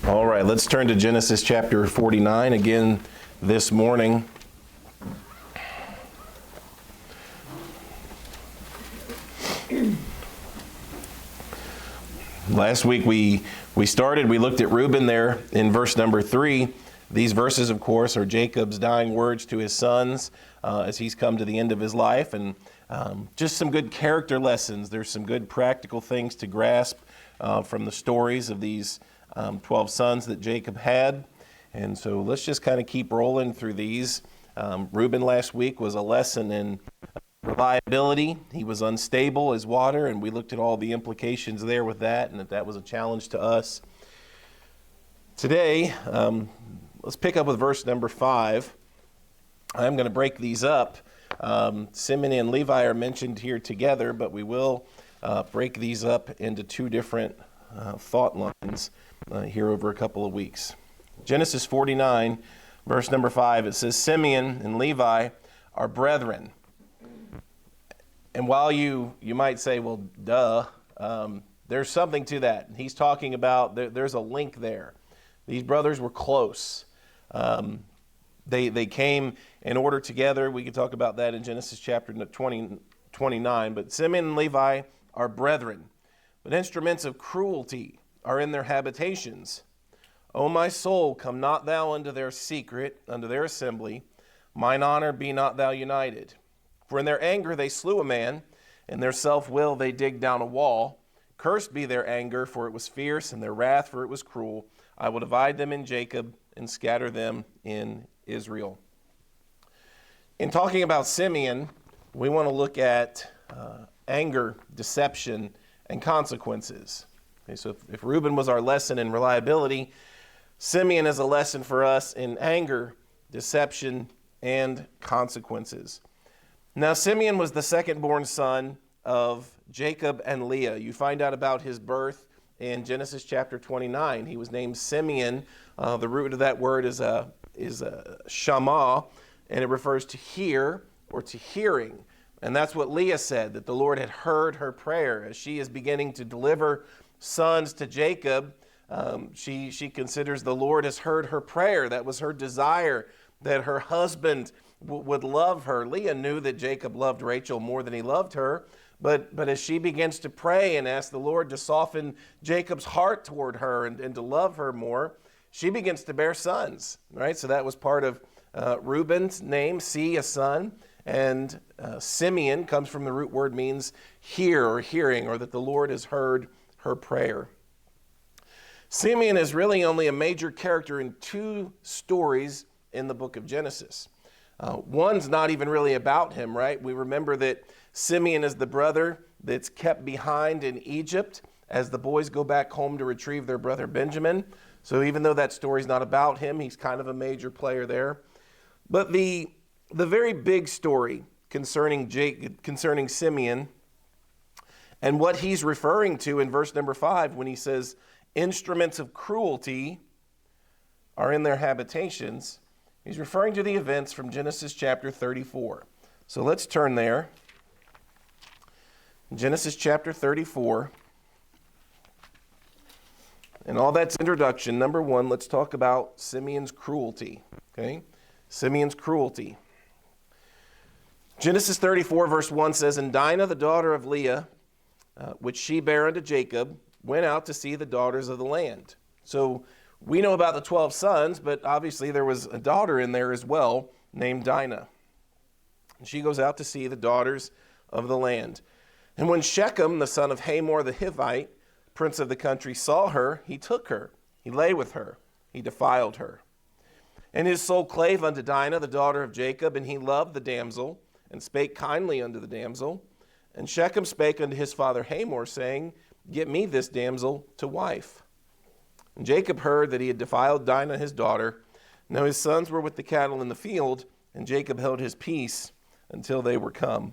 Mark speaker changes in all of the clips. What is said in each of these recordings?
Speaker 1: All right, let's turn to Genesis chapter 49 again this morning. Last week we looked at Reuben there in verse number 3. These verses, of course, are Jacob's dying words to his sons as he's come to the end of his life, and just some good character lessons. There's some good practical things to grasp from the stories of these 12 sons that Jacob had. And so let's just kind of keep rolling through these. Reuben last week was a lesson in reliability. He was unstable as water, and we looked at all the implications there with that, and that was a challenge to us. Today, let's pick up with verse number 5. I'm going to break these up. Simeon and Levi are mentioned here together, but we will break these up into two different thought lines here over a couple of weeks. Genesis 49, verse number 5, it says, Simeon and Levi are brethren. And while you might say, well, duh, there's something to that. He's talking about, there's a link there. These brothers were close. They came in order together. We could talk about that in Genesis chapter 29. But Simeon and Levi are brethren. But instruments of cruelty are in their habitations. O my soul, come not thou unto their secret, unto their assembly. Mine honor be not thou united. For in their anger they slew a man, in their self-will they digged down a wall. Cursed be their anger, for it was fierce, and their wrath, for it was cruel. I will divide them in Jacob and scatter them in Israel. In talking about Simeon, we want to look at anger, deception, and consequences. Okay, so if Reuben was our lesson in reliability, Simeon is a lesson for us in anger, deception, and consequences. Now, Simeon was the second-born son of Jacob and Leah. You find out about his birth in Genesis chapter 29. He was named Simeon. The root of that word is shama, and it refers to hear or to hearing. And that's what Leah said, that the Lord had heard her prayer. As she is beginning to deliver sons to Jacob, she considers the Lord has heard her prayer. That was her desire, that her husband would love her. Leah knew that Jacob loved Rachel more than he loved her, but as she begins to pray and ask the Lord to soften Jacob's heart toward her and to love her more, she begins to bear sons, right? So that was part of Reuben's name, see, a son, and Simeon comes from the root word means hear or hearing, or that the Lord has heard her prayer. Simeon is really only a major character in two stories in the book of Genesis. One's not even really about him, right? We remember that Simeon is the brother that's kept behind in Egypt as the boys go back home to retrieve their brother Benjamin. So even though that story's not about him, he's kind of a major player there. But the very big story concerning Simeon and what he's referring to in verse number 5 when he says, instruments of cruelty are in their habitations, he's referring to the events from Genesis chapter 34. So let's turn there. Genesis chapter 34. And all that's introduction. Number 1, let's talk about Simeon's cruelty. Okay? Simeon's cruelty. Genesis 34 verse 1 says, And Dinah, the daughter of Leah, which she bare unto Jacob, went out to see the daughters of the land. So we know about the 12 sons, but obviously there was a daughter in there as well named Dinah. And she goes out to see the daughters of the land. And when Shechem, the son of Hamor the Hivite, prince of the country, saw her, he took her. He lay with her. He defiled her. And his soul clave unto Dinah, the daughter of Jacob, and he loved the damsel, and spake kindly unto the damsel. And Shechem spake unto his father Hamor, saying, Get me this damsel to wife. And Jacob heard that he had defiled Dinah his daughter. Now his sons were with the cattle in the field, and Jacob held his peace until they were come.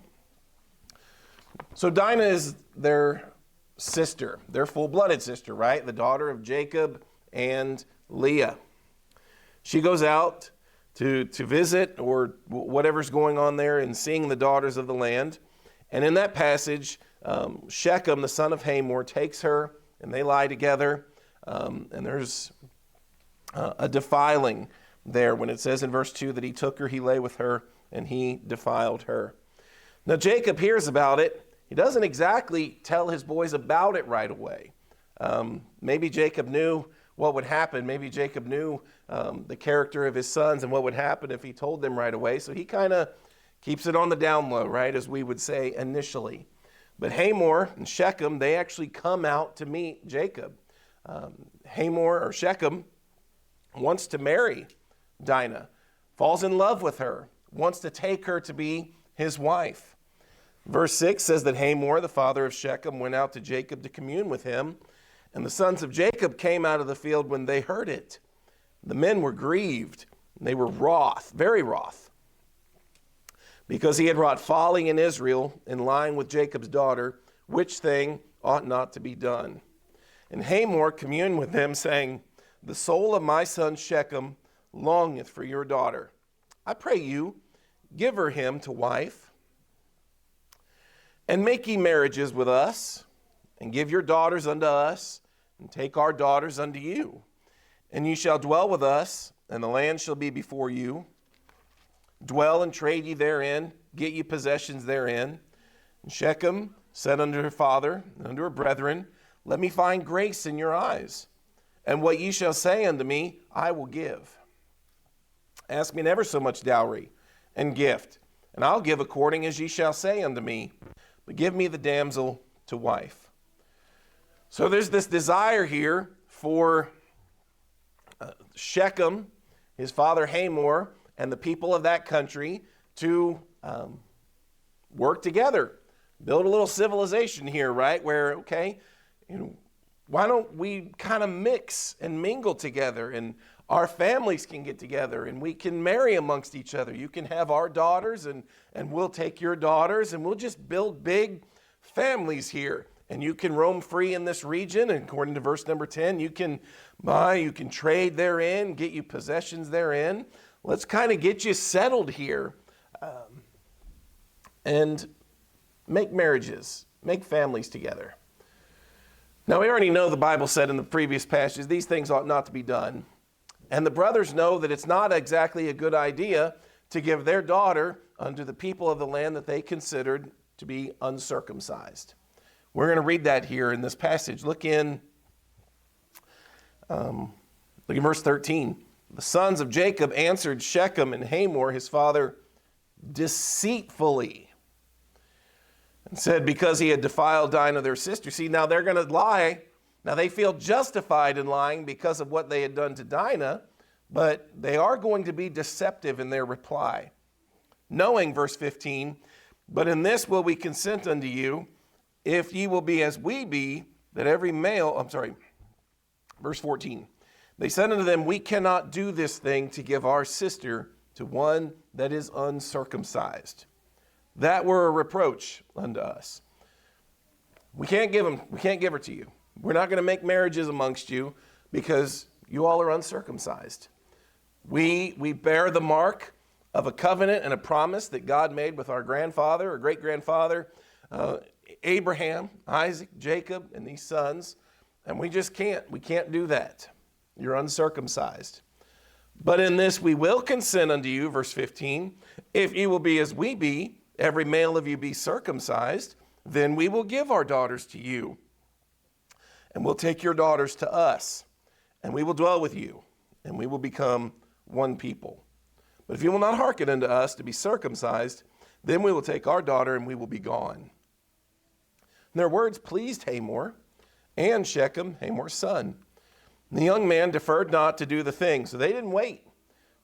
Speaker 1: So Dinah is their sister, their full-blooded sister, right? The daughter of Jacob and Leah. She goes out to visit or whatever's going on there and seeing the daughters of the land. And in that passage, Shechem, the son of Hamor, takes her, and they lie together. And there's a defiling there when it says in verse 2 that he took her, he lay with her, and he defiled her. Now Jacob hears about it. He doesn't exactly tell his boys about it right away. Maybe Jacob knew what would happen. Maybe Jacob knew the character of his sons and what would happen if he told them right away. So he kind of keeps it on the down low, right, as we would say initially. But Hamor and Shechem, they actually come out to meet Jacob. Hamor, or Shechem, wants to marry Dinah, falls in love with her, wants to take her to be his wife. Verse 6 says that Hamor, the father of Shechem, went out to Jacob to commune with him, and the sons of Jacob came out of the field when they heard it. The men were grieved, and they were wroth, very wroth, because he had wrought folly in Israel in lying with Jacob's daughter, which thing ought not to be done. And Hamor communed with them, saying, the soul of my son Shechem longeth for your daughter. I pray you, give her him to wife, and make ye marriages with us, and give your daughters unto us, and take our daughters unto you. And ye shall dwell with us, and the land shall be before you. Dwell and trade ye therein, get ye possessions therein. And Shechem said unto her father and unto her brethren, let me find grace in your eyes, and what ye shall say unto me, I will give. Ask me never so much dowry and gift, and I'll give according as ye shall say unto me, but give me the damsel to wife. So there's this desire here for Shechem, his father Hamor, and the people of that country to work together, build a little civilization here, right? Where, okay, why don't we kind of mix and mingle together, and our families can get together and we can marry amongst each other. You can have our daughters and we'll take your daughters, and we'll just build big families here. And you can roam free in this region. And according to verse number 10, you can buy, you can trade therein, get you possessions therein. Let's kind of get you settled here and make marriages, make families together. Now, we already know the Bible said in the previous passages, these things ought not to be done. And the brothers know that it's not exactly a good idea to give their daughter unto the people of the land that they considered to be uncircumcised. We're going to read that here in this passage. Look in verse 13. The sons of Jacob answered Shechem and Hamor, his father, deceitfully, and said, because he had defiled Dinah, their sister. See, now they're going to lie. Now they feel justified in lying because of what they had done to Dinah, but they are going to be deceptive in their reply. Knowing, verse 15, but in this will we consent unto you, if ye will be as we be, that every male, verse 14. They said unto them, we cannot do this thing to give our sister to one that is uncircumcised. That were a reproach unto us. We can't give her to you. We're not going to make marriages amongst you because you all are uncircumcised. We bear the mark of a covenant and a promise that God made with our grandfather or great-grandfather, Abraham, Isaac, Jacob, and these sons, and we just can't. We can't do that. You're uncircumcised. But in this we will consent unto you, verse 15, if ye will be as we be, every male of you be circumcised, then we will give our daughters to you, and we'll take your daughters to us, and we will dwell with you, and we will become one people. But if you will not hearken unto us to be circumcised, then we will take our daughter, and we will be gone. And their words pleased Hamor and Shechem, Hamor's son. And the young man deferred not to do the thing, so they didn't wait.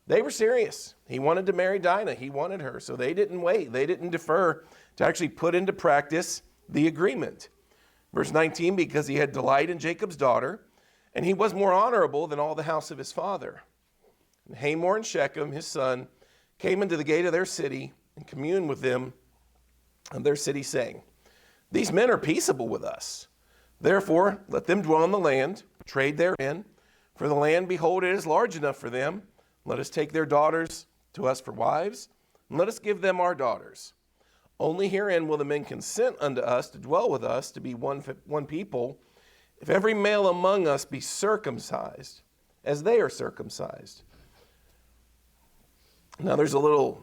Speaker 1: They were serious. He wanted to marry Dinah. He wanted her, so they didn't wait. They didn't defer to actually put into practice the agreement. Verse 19, because he had delight in Jacob's daughter, and he was more honorable than all the house of his father. And Hamor and Shechem, his son, came into the gate of their city and communed with them of their city, saying, these men are peaceable with us. Therefore, let them dwell in the land, trade therein. For the land, behold, it is large enough for them. Let us take their daughters to us for wives, and let us give them our daughters. Only herein will the men consent unto us to dwell with us, to be one people, if every male among us be circumcised, as they are circumcised. Now there's a little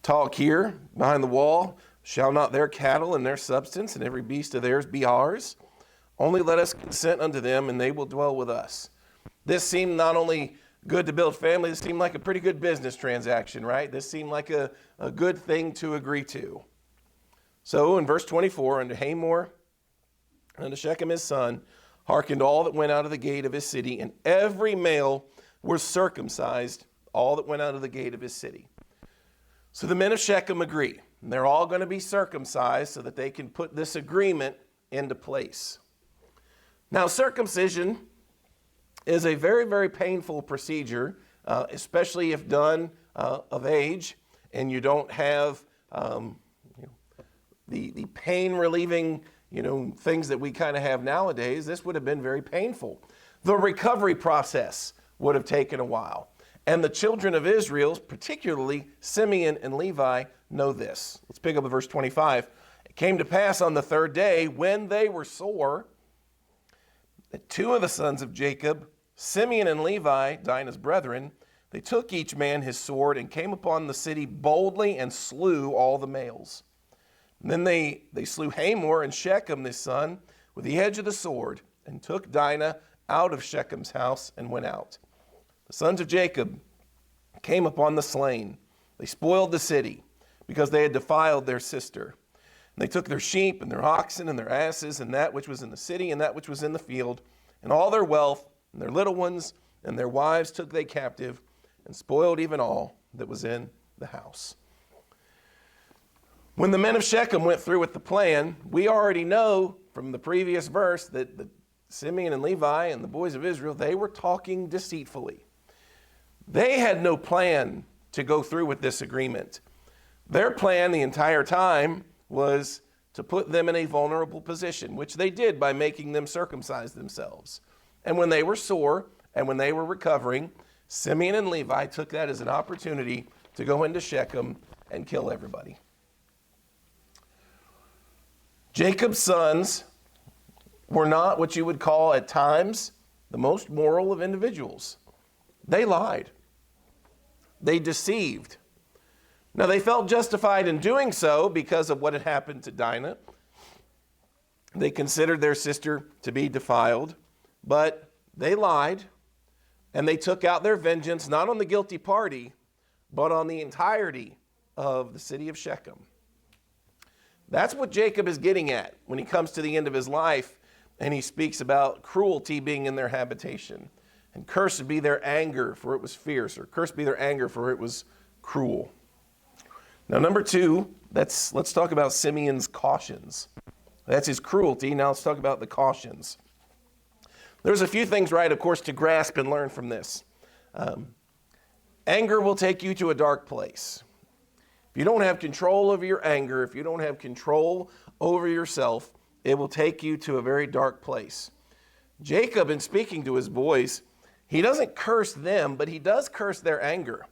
Speaker 1: talk here behind the wall. Shall not their cattle and their substance and every beast of theirs be ours? Only let us consent unto them, and they will dwell with us. This seemed not only good to build family, this seemed like a pretty good business transaction, right? This seemed like a good thing to agree to. So in verse 24, unto Hamor and unto Shechem his son, hearkened all that went out of the gate of his city, and every male was circumcised, all that went out of the gate of his city. So the men of Shechem agree. And they're all going to be circumcised so that they can put this agreement into place. Now, circumcision is a very, very painful procedure, especially if done of age, and you don't have the pain-relieving things that we kind of have nowadays. This would have been very painful. The recovery process would have taken a while. And the children of Israel, particularly Simeon and Levi, know this. Let's pick up at verse 25. It came to pass on the third day, when they were sore, that two of the sons of Jacob, Simeon and Levi, Dinah's brethren, they took each man his sword and came upon the city boldly and slew all the males. And then they slew Hamor and Shechem, his son, with the edge of the sword, and took Dinah out of Shechem's house and went out. The sons of Jacob came upon the slain. They spoiled the city because they had defiled their sister. And they took their sheep and their oxen and their asses and that which was in the city and that which was in the field, and all their wealth and their little ones and their wives took they captive, and spoiled even all that was in the house. When the men of Shechem went through with the plan, we already know from the previous verse that Simeon and Levi and the boys of Israel, they were talking deceitfully. They had no plan to go through with this agreement. Their plan the entire time was to put them in a vulnerable position, which they did by making them circumcise themselves. And when they were sore and when they were recovering, Simeon and Levi took that as an opportunity to go into Shechem and kill everybody. Jacob's sons were not what you would call at times the most moral of individuals. They lied. They deceived. Now, they felt justified in doing so because of what had happened to Dinah. They considered their sister to be defiled, but they lied, and they took out their vengeance not on the guilty party, but on the entirety of the city of Shechem. That's what Jacob is getting at when he comes to the end of his life, and he speaks about cruelty being in their habitation. And cursed be their anger, for it was fierce, or cursed be their anger, for it was cruel. Now, number two, let's talk about Simeon's cautions. That's his cruelty. Now let's talk about the cautions. There's a few things, right, of course, to grasp and learn from this. Anger will take you to a dark place. If you don't have control over your anger, if you don't have control over yourself, it will take you to a very dark place. Jacob, in speaking to his boys, he doesn't curse them, but he does curse their anger.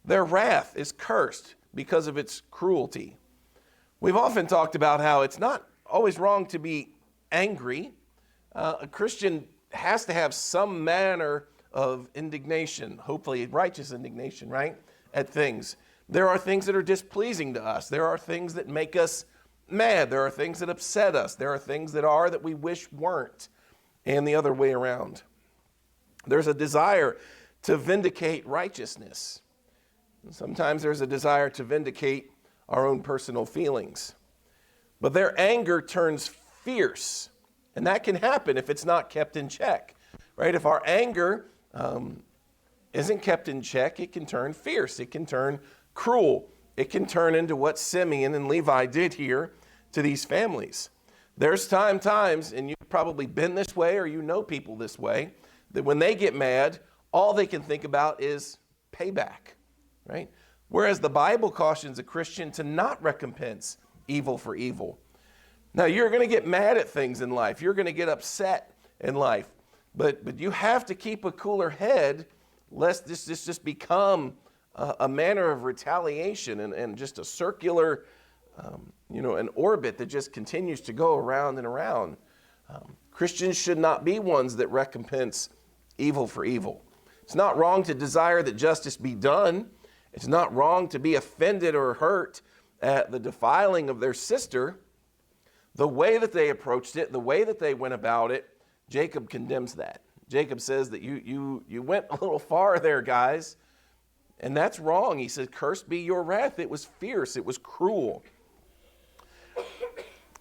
Speaker 1: Their wrath is cursed because of its cruelty. We've often talked about how it's not always wrong to be angry. A Christian has to have some manner of indignation, hopefully righteous indignation, right, at things. There are things that are displeasing to us. There are things that make us mad. There are things that upset us. There are things that we wish weren't, and the other way around. There's a desire to vindicate righteousness. And sometimes there's a desire to vindicate our own personal feelings. But their anger turns fierce, and that can happen if it's not kept in check, right? If our anger isn't kept in check, it can turn fierce. It can turn cruel. It can turn into what Simeon and Levi did here to these families. There's times, and you've probably been this way or you know people this way, that when they get mad, all they can think about is payback, right? Whereas the Bible cautions a Christian to not recompense evil for evil. Now, you're going to get mad at things in life. You're going to get upset in life. But you have to keep a cooler head lest this just become a manner of retaliation and just a circular, an orbit that just continues to go around and around. Christians should not be ones that recompense evil for evil. It's not wrong to desire that justice be done. It's not wrong to be offended or hurt at the defiling of their sister. The way that they approached it, the way that they went about it, Jacob condemns that. Jacob says that you went a little far there, guys, and that's wrong. He said, cursed be your wrath. It was fierce. It was cruel.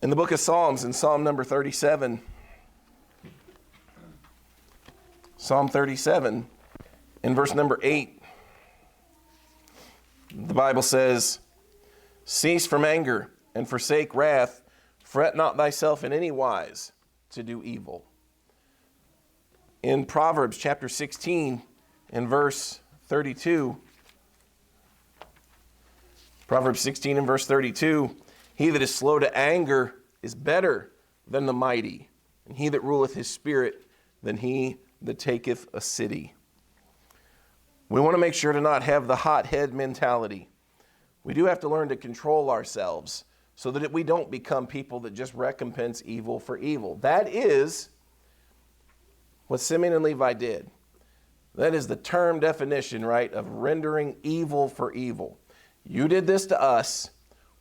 Speaker 1: In the book of Psalms, in Psalm number 37, Psalm 37, in verse number 8, the Bible says, cease from anger and forsake wrath. Fret not thyself in any wise to do evil. In Proverbs chapter 16, in verse 32, Proverbs 16 and verse 32, he that is slow to anger is better than the mighty, and he that ruleth his spirit than he that taketh a city. We want to make sure to not have the hothead mentality. We do have to learn to control ourselves so that we don't become people that just recompense evil for evil. That is what Simeon and Levi did. That is the term definition, right, of rendering evil for evil. You did this to us,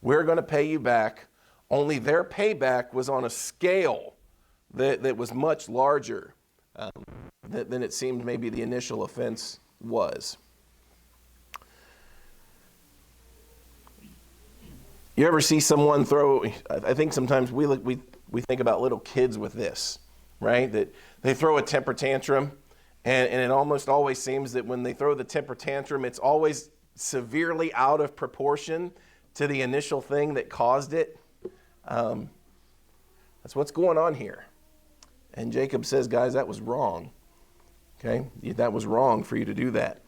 Speaker 1: we're going to pay you back. Only their payback was on a scale that was much larger than it seemed maybe the initial offense was. You ever see someone throw, I think sometimes we think about little kids with this, right? That they throw a temper tantrum, and it almost always seems that when they throw the temper tantrum, it's always severely out of proportion to the initial thing that caused it. That's what's going on here. And Jacob says, guys, that was wrong. Okay? That was wrong for you to do that.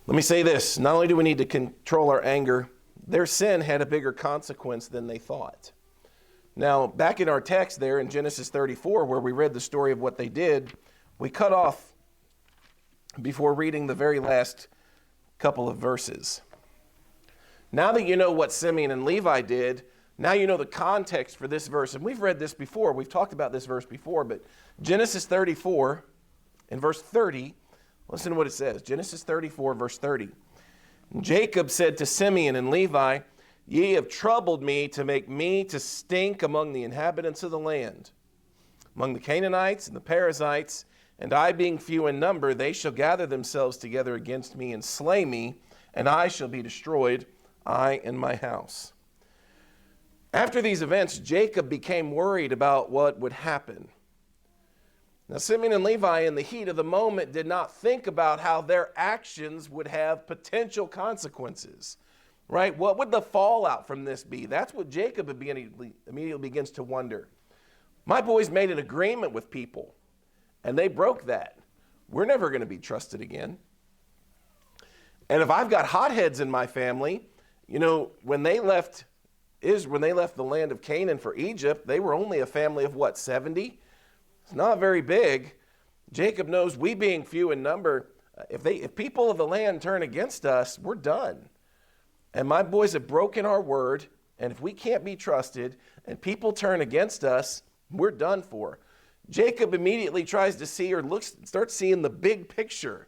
Speaker 1: Let me say this. Not only do we need to control our anger, their sin had a bigger consequence than they thought. Now, back in our text there in Genesis 34, where we read the story of what they did, we cut off before reading the very last couple of verses. Now that you know what Simeon and Levi did, now you know the context for this verse. And we've read this before. We've talked about this verse before, but Genesis 34 in verse 30, listen to what it says. Genesis 34, verse 30. Jacob said to Simeon and Levi, ye have troubled me to make me to stink among the inhabitants of the land, among the Canaanites and the Perizzites, and I being few in number, they shall gather themselves together against me and slay me, and I shall be destroyed, I and my house. After these events, Jacob became worried about what would happen. Now, Simeon and Levi, in the heat of the moment, did not think about how their actions would have potential consequences, right? What would the fallout from this be? That's what Jacob immediately begins to wonder. My boys made an agreement with people, and they broke that. We're never going to be trusted again. And if I've got hotheads in my family, when they left the land of Canaan for Egypt, they were only a family of 70? It's not very big. Jacob knows we being few in number, if people of the land turn against us, we're done. And my boys have broken our word, and if we can't be trusted and people turn against us, we're done for. Jacob immediately tries to see starts seeing the big picture,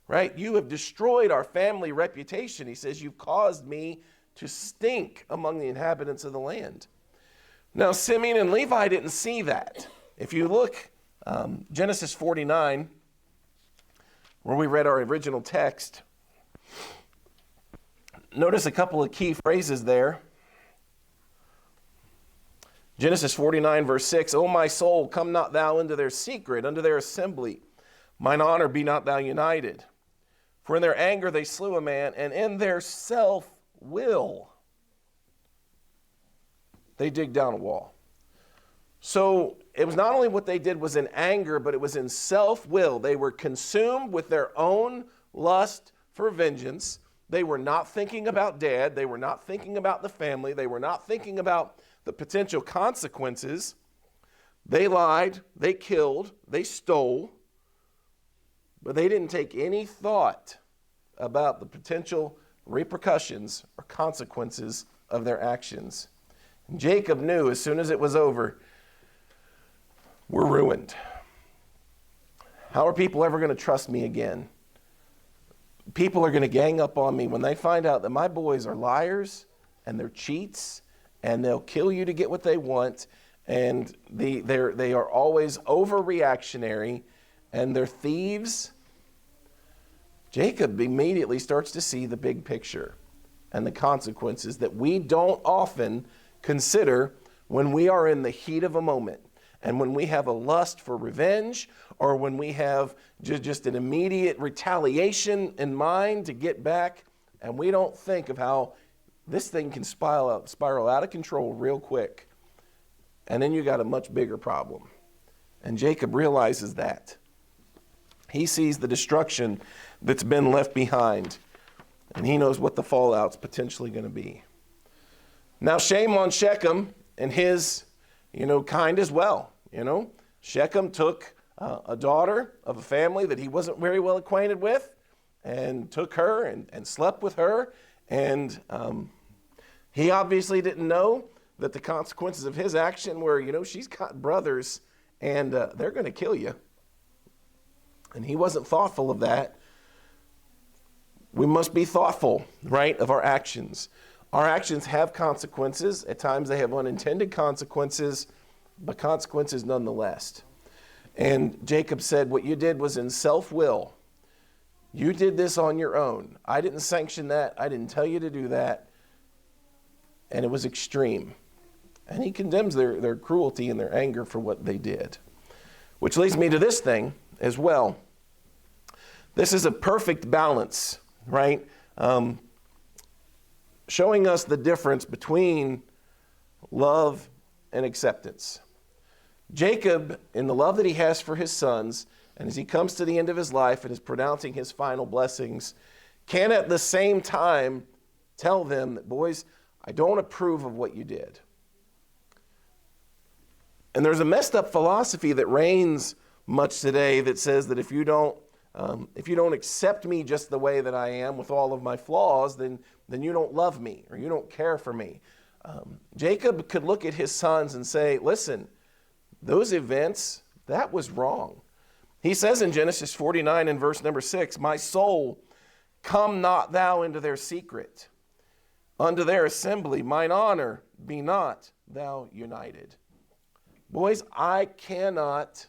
Speaker 1: right? You have destroyed our family reputation. He says, you've caused me to stink among the inhabitants of the land. Now, Simeon and Levi didn't see that. If you look, Genesis 49, where we read our original text, notice a couple of key phrases there. Genesis 49, verse 6, O my soul, come not thou into their secret, unto their assembly. Mine honor be not thou united. For in their anger they slew a man, and in their self-will they dig down a wall. So it was not only what they did was in anger, but it was in self-will. They were consumed with their own lust for vengeance. They were not thinking about dad. They were not thinking about the family. They were not thinking about the potential consequences. They lied, they killed, they stole, but they didn't take any thought about the potential repercussions or consequences of their actions. And Jacob knew as soon as it was over, we're ruined. How are people ever going to trust me again? People are going to gang up on me when they find out that my boys are liars and they're cheats and they'll kill you to get what they want, and they are always overreactionary and they're thieves. Jacob immediately starts to see the big picture and the consequences that we don't often consider when we are in the heat of a moment and when we have a lust for revenge or when we have just an immediate retaliation in mind to get back, and we don't think of how this thing can spiral out of control real quick. And then you got a much bigger problem. And Jacob realizes that. He sees the destruction that's been left behind, and he knows what the fallout's potentially going to be. Now, shame on Shechem and his, kind as well. Shechem took a daughter of a family that he wasn't very well acquainted with and took her and slept with her. And he obviously didn't know that the consequences of his action were, she's got brothers and they're going to kill you. And he wasn't thoughtful of that. We must be thoughtful, right, of our actions. Our actions have consequences. At times they have unintended consequences, but consequences nonetheless. And Jacob said, what you did was in self-will. You did this on your own. I didn't sanction that. I didn't tell you to do that. And it was extreme. And he condemns their cruelty and their anger for what they did. Which leads me to this thing as well. This is a perfect balance, right? Showing us the difference between love and acceptance. Jacob, in the love that he has for his sons, and as he comes to the end of his life and is pronouncing his final blessings, can at the same time tell them that, boys, I don't approve of what you did. And there's a messed up philosophy that reigns much today that says that if you don't accept me just the way that I am with all of my flaws, then you don't love me or you don't care for me. Jacob could look at his sons and say, listen, those events, that was wrong. He says in Genesis 49 and verse number 6, my soul, come not thou into their secret. Unto their assembly, mine honor, be not thou united. Boys, I cannot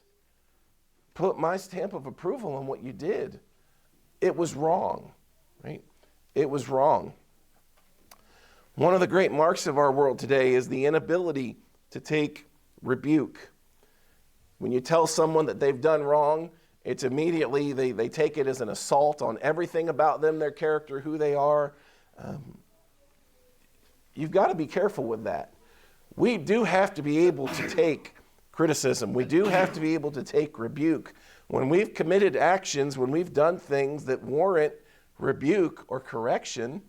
Speaker 1: put my stamp of approval on what you did. It was wrong, right? It was wrong. One of the great marks of our world today is the inability to take rebuke. When you tell someone that they've done wrong, it's immediately, they take it as an assault on everything about them, their character, who they are. You've got to be careful with that. We do have to be able to take criticism. We do have to be able to take rebuke. When we've committed actions, when we've done things that warrant rebuke or correction,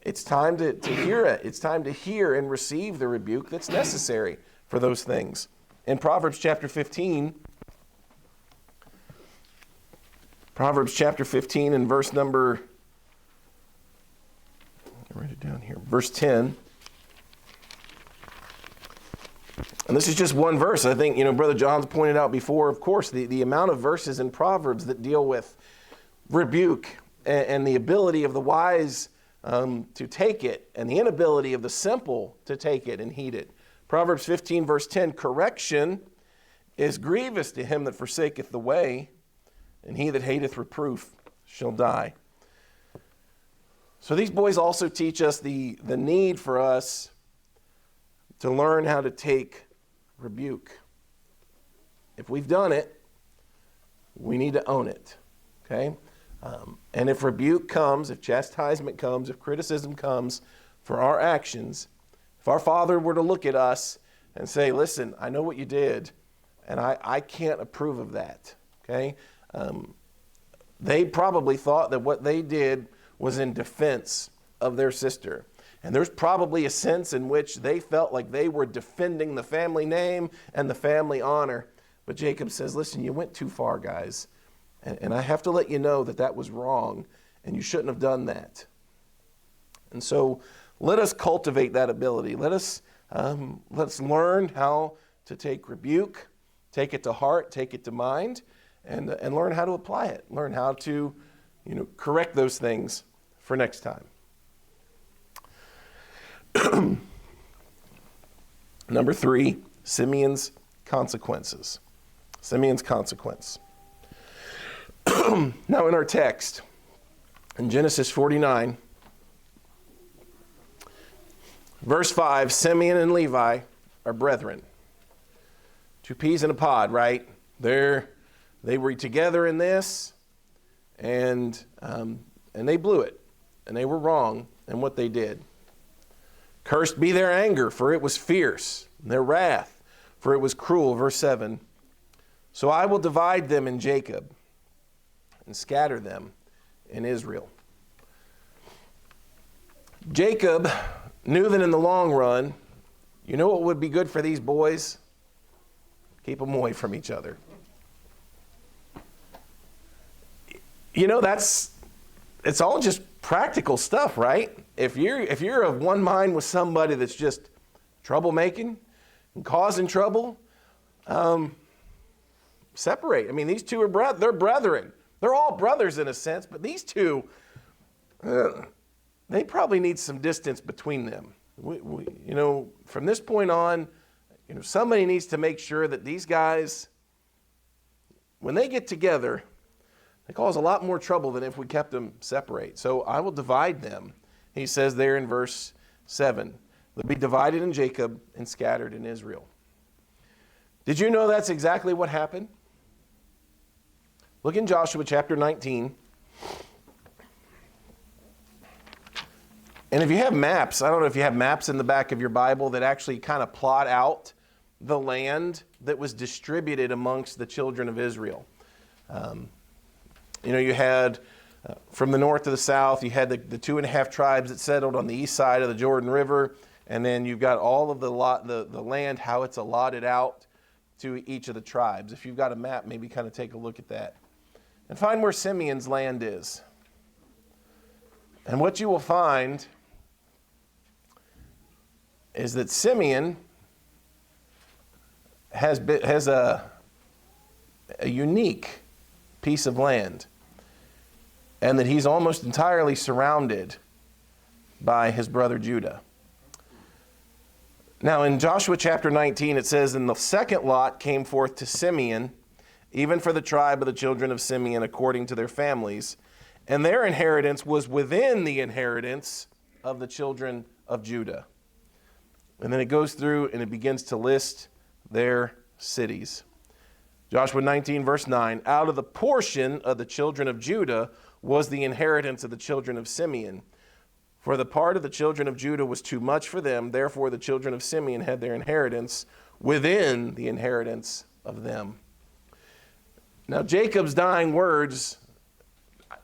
Speaker 1: it's time to hear it. It's time to hear and receive the rebuke that's necessary for those things. In Proverbs chapter 15 and verse number, I'll write it down here, verse 10. And this is just one verse. I think, Brother John's pointed out before, of course, the amount of verses in Proverbs that deal with rebuke and the ability of the wise to take it and the inability of the simple to take it and heed it. Proverbs 15, verse 10, correction is grievous to him that forsaketh the way, and he that hateth reproof shall die. So these boys also teach us the need for us to learn how to take rebuke. If we've done it, we need to own it, okay? And if rebuke comes, if chastisement comes, if criticism comes for our actions, if our Father were to look at us and say, listen, I know what you did, and I can't approve of that, okay? They probably thought that what they did was in defense of their sister. And there's probably a sense in which they felt like they were defending the family name and the family honor. But Jacob says, listen, you went too far, guys. And I have to let you know that was wrong. and you shouldn't have done that. And so let us cultivate that ability. Let's learn how to take rebuke, take it to heart, take it to mind, and learn how to apply it. Learn how to, correct those things for next time. Number 3, Simeon's consequences. Simeon's consequence. Now in our text, in Genesis 49, verse 5, Simeon and Levi are brethren. 2 peas in a pod, right? They were together in this, and they blew it, and they were wrong in what they did. Cursed be their anger, for it was fierce, and their wrath, for it was cruel. Verse 7, so I will divide them in Jacob and scatter them in Israel. Jacob knew that in the long run, you know what would be good for these boys? Keep them away from each other. It's all just practical stuff, right? If you're of one mind with somebody that's just troublemaking and causing trouble, separate. I mean, these two are they're brethren. They're all brothers in a sense, but these two, they probably need some distance between them. From this point on, somebody needs to make sure that these guys, when they get together, they cause a lot more trouble than if we kept them separate. So I will divide them, he says there in verse 7. They'll be divided in Jacob and scattered in Israel. Did you know that's exactly what happened? Look in Joshua chapter 19. And if you have maps, I don't know if you have maps in the back of your Bible that actually kind of plot out the land that was distributed amongst the children of Israel. You had from the north to the south, you had the 2.5 tribes that settled on the east side of the Jordan River, and then you've got all of the land, how it's allotted out to each of the tribes. If you've got a map, maybe kind of take a look at that and find where Simeon's land is. And what you will find is that Simeon has a unique piece of land, and that he's almost entirely surrounded by his brother Judah. Now in Joshua chapter 19 it says, and the second lot came forth to Simeon, even for the tribe of the children of Simeon according to their families, and their inheritance was within the inheritance of the children of Judah. And then it goes through and it begins to list their cities. Joshua 19 verse 9, out of the portion of the children of Judah was the inheritance of the children of Simeon. For the part of the children of Judah was too much for them, therefore the children of Simeon had their inheritance within the inheritance of them. Now Jacob's dying words,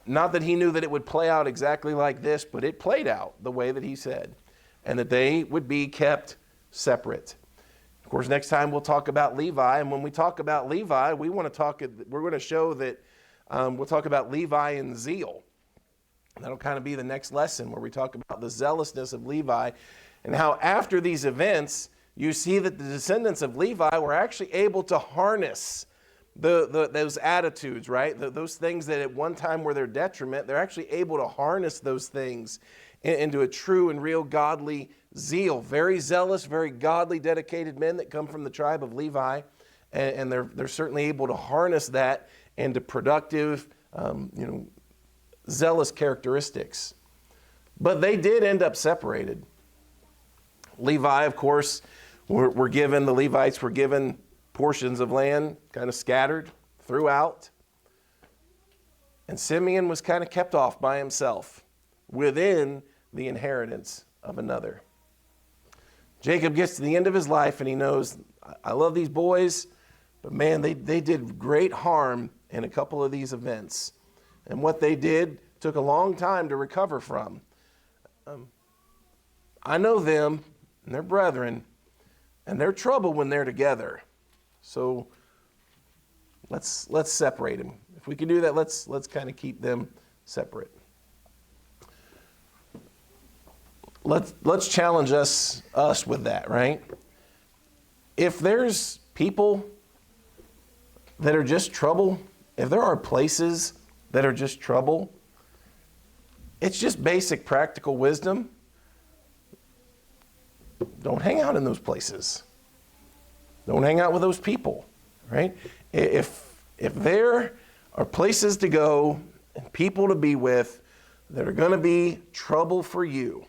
Speaker 1: not that he knew that it would play out exactly like this, but it played out the way that he said, and that they would be kept separate. Of course, next time we'll talk about Levi, and when we talk about Levi, we're going to show that we'll talk about Levi and zeal. That'll kind of be the next lesson where we talk about the zealousness of Levi and how after these events, you see that the descendants of Levi were actually able to harness those attitudes, right? Those things that at one time were their detriment, they're actually able to harness those things into a true and real godly zeal. Very zealous, very godly, dedicated men that come from the tribe of Levi, and they're certainly able to harness that into productive, zealous characteristics. But they did end up separated. Levi, of course, the Levites were given portions of land kind of scattered throughout. And Simeon was kind of kept off by himself within the inheritance of another. Jacob gets to the end of his life and he knows, I love these boys, but man, they did great harm in a couple of these events. And what they did took a long time to recover from. I know them, and they're brethren, and they're trouble when they're together. So let's separate them. If we can do that, let's kind of keep them separate. let's challenge us with that, right? If there's people that are just trouble, if there are places that are just trouble, it's just basic practical wisdom. Don't hang out in those places. Don't hang out with those people, right? If there are places to go and people to be with that are going to be trouble for you,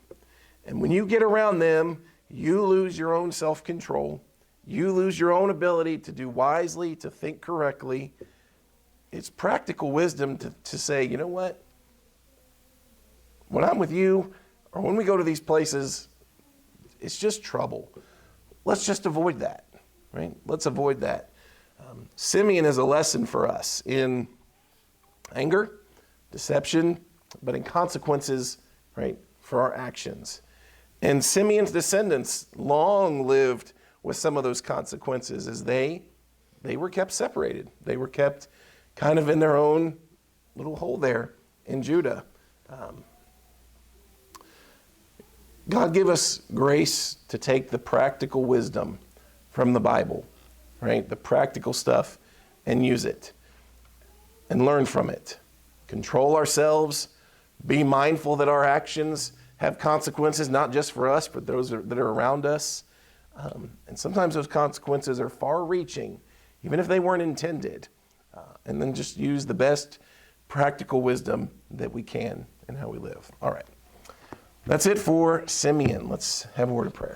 Speaker 1: and when you get around them, you lose your own self-control, you lose your own ability to do wisely, to think correctly. It's practical wisdom to say, you know what? When I'm with you, or when we go to these places, it's just trouble. Let's just avoid that, right? Let's avoid that. Simeon is a lesson for us in anger, deception, but in consequences, right, for our actions. And Simeon's descendants long lived with some of those consequences as they were kept separated. They were kept kind of in their own little hole there in Judah. God give us grace to take the practical wisdom from the Bible, right? The practical stuff, and use it and learn from it. Control ourselves, be mindful that our actions have consequences, not just for us, but those that are around us. And sometimes those consequences are far-reaching, even if they weren't intended. And then just use the best practical wisdom that we can in how we live. All right. That's it for Simeon. Let's have a word of prayer.